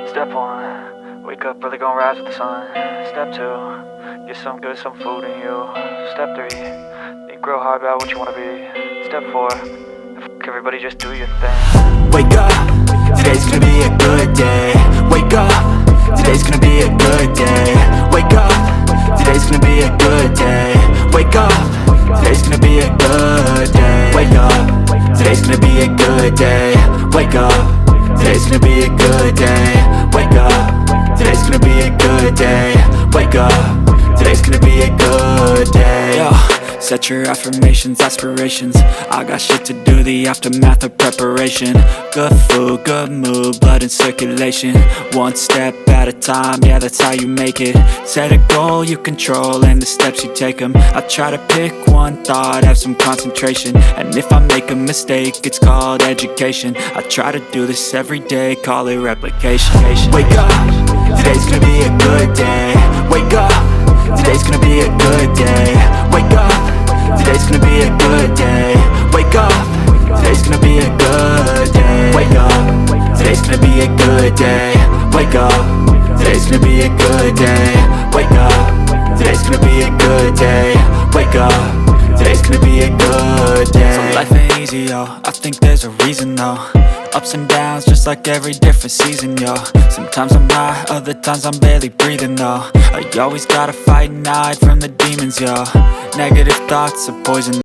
Step 1, wake up early, gon' rise with the sun. Step 2, get some good, some food in you. Step 3, think real hard about what you wanna be. Step 4, fuck everybody, just do your thing. Wake up, today's gonna be a good day. Wake up, today's gonna be a good day. Wake up, today's gonna be a good day. Wake up, today's gonna be a good day. Wake up, today's gonna be a good day. Wake up, today's gonna be a good day. Wake up, today's gonna be a good day. Wake up, today's gonna be a good day. Yo, set your affirmations, aspirations. I got shit to do, the aftermath of preparation. Good food, good mood, blood in circulation. One step at a time, yeah, that's how you make it. Set a goal you control and the steps you take them. I try to pick one thought, have some concentration. And if I make a mistake, it's called education. I try to do this every day, call it replication. Wake up, today's gonna be a good day. Wake up, today's gonna be a good day. Wake up, today's gonna be a good day. Wake up, today's gonna be a good day. Wake up, today's gonna be a good day. Wake up, today's gonna be a good day. Wake up, today's gonna be a good day. Wake up, today's gonna be a good day. So life ain't easy, yo, I think there's a reason though. Ups and downs, just like every different season, yo. Sometimes I'm high, other times I'm barely breathing, though. I always gotta fight and hide from the demons, yo. Negative thoughts are poison.